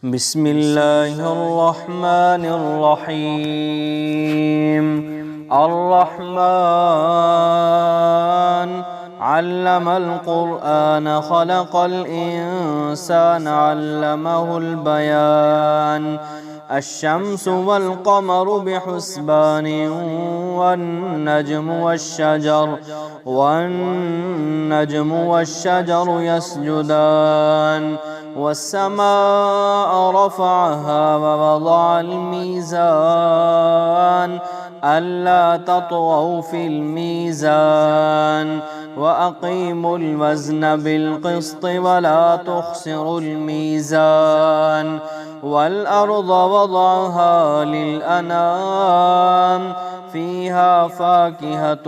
بسم الله الرحمن الرحيم. الرحمن علم القرآن خلق الإنسان علمه البيان. الشمس والقمر بحسبان والنجم والشجر يسجدان. والسماء رفعها ووضع الميزان ألا تطغوا في الميزان وأقيموا الوزن بالقسط ولا تخسروا الميزان. والأرض وضعها للأنام فيها فاكهة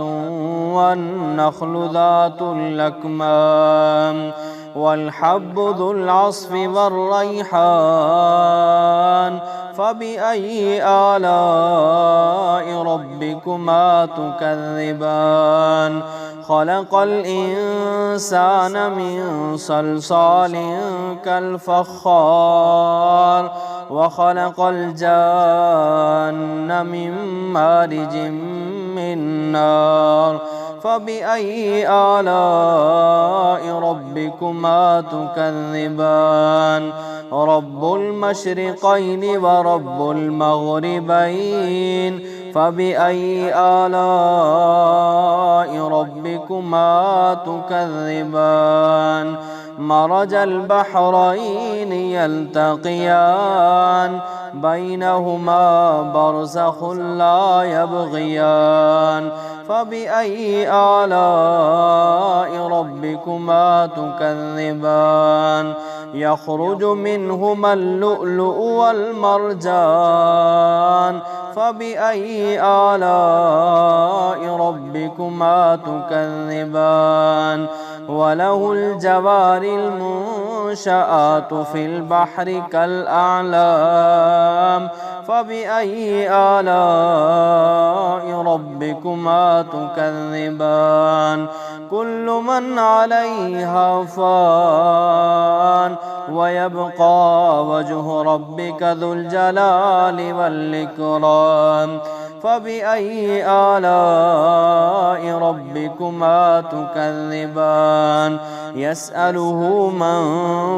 والنخل ذات الأكمام والحب ذو العصف والريحان. فبأي آلاء ربكما تكذبان؟ خلق الإنسان من صلصال كالفخار وخلق الجان من مارج من نار. فبأي آلاء ربكما تكذبان؟ رب المشرقين ورب المغربين. فبأي آلاء ربكما تكذبان؟ مرج البحرين يلتقيان بينهما برزخ لا يبغيان. فبأي آلاء ربكما تكذبان؟ يخرج منهما اللؤلؤ والمرجان. فبأي آلاء ربكما تكذبان؟ وله الجوار المنشآت في البحر كالأعلام. فبأي آلاء ربكما تكذبان؟ كل من عليها فان ويبقى وجه ربك ذو الجلال والإكرام. فبأي آلاء ربكما تكذبان؟ يسأله من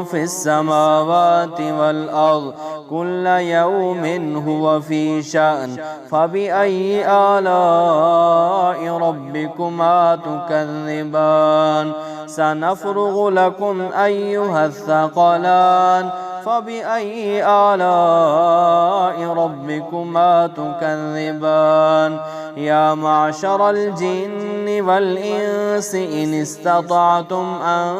في السماوات والأرض كل يوم هو في شأن. فبأي آلاء ربكما تكذبان؟ سنفرغ لكم أيها الثقلان. فبأي آلاء ربكما تكذبان؟ يا معشر الجن والإنس إن استطعتم أن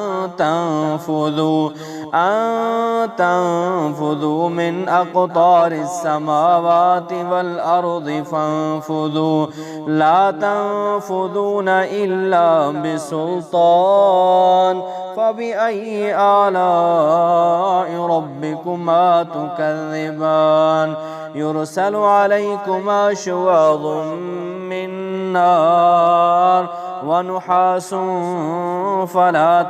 تنفذوا من أقطار السماوات والأرض فانفذوا لا تنفذون إلا بسلطان. فبأي آلاء ربكما تكذبان؟ يرسل عليكما شواظ من نار ونحاس فلا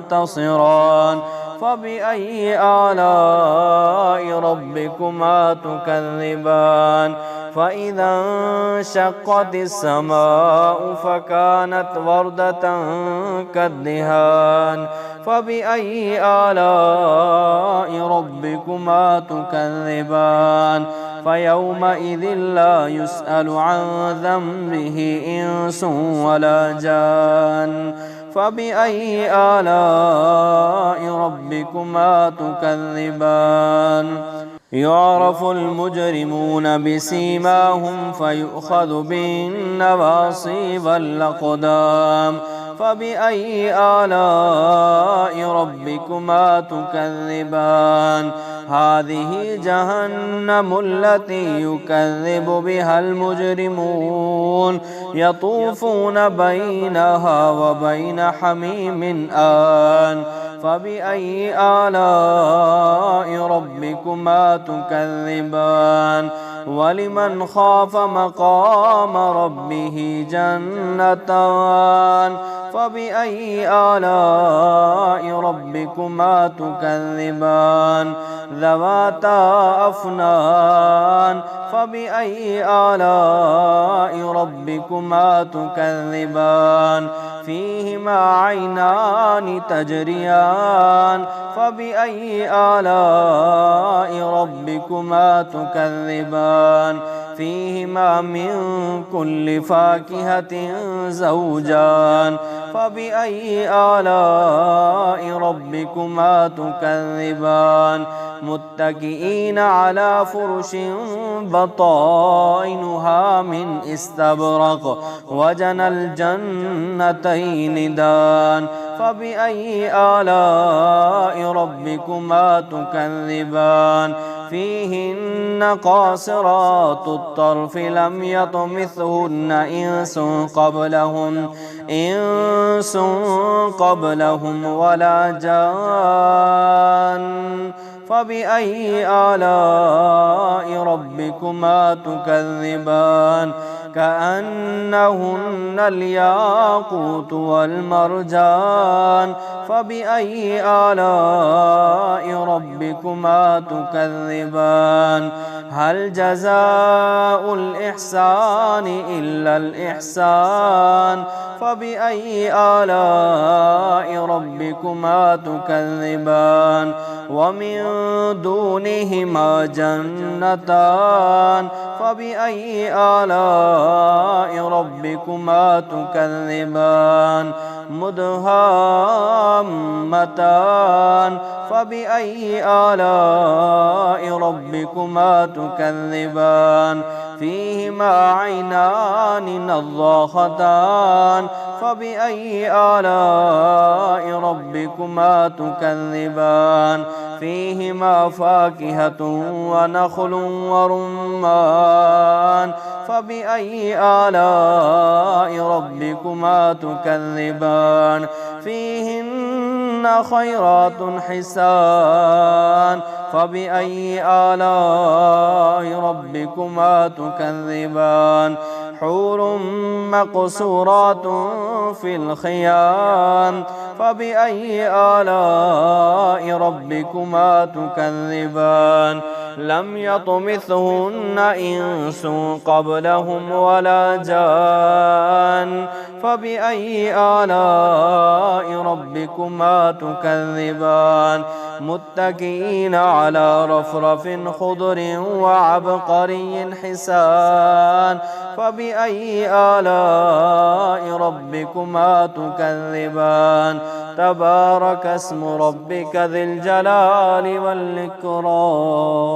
تنتصران. فبأي آلاء ربكما تكذبان؟ فإذا انشقت السماء فكانت وردة كالدهان. فبأي آلاء ربكما تكذبان؟ فيومئذ لا يسأل عن ذنبه إنس ولا جان. فبأي آلاء ربكما تكذبان؟ يعرف المجرمون بسيماهم فيؤخذ بالنواصي والأقدام. فبأي آلاء ربكما تكذبان؟ هذه جهنم التي يكذب بها المجرمون يطوفون بينها وبين حميم آن. فبأي آلاء ربكما تكذبان؟ ولمن خاف مقام ربه جنتان فبأي آلاء ربكما تكذبان ذواتا أفنان فبأي آلاء ربكما تكذبان فيهما عينان تجريان فبأي آلاء ربكما تكذبان فيهما من كل فاكهة زوجان فبأي آلاء ربكما تكذبان متكئين على فرش بطائنها من استبرق وجنى الجنتين دان فبأي آلاء ربكما تكذبان فيهن قاصرات الطرف لم يطمثهن إنس قبلهم ولا جان فبأي آلاء ربكما تكذبان كأنهن الياقوت والمرجان فبأي آلاء ربكما تكذبان هل جزاء الإحسان إلا الإحسان فبأي آلاء ربكما تكذبان ومن دونهما جنتان فبأي آلاء ربكما تكذبان مدهامتان فبأي آلاء ربكما تكذبان فيهما عينان نضاختان فبأي آلاء ربكما تكذبان فيهما فاكهة ونخل ورمان فبأي آلاء ربكما تكذبان فيهن خيرات حسان فبأي آلاء ربكما تكذبان حور مقصورات في الخيام فبأي آلاء ربكما تكذبان لم يطمثهن إنس قبلهم ولا جان فبأي آلاء ربكما تكذبان متكئين على رفرف خضر وعبقري حسان فبأي آلاء ربكما تكذبان تبارك اسم ربك ذي الجلال والإكرام.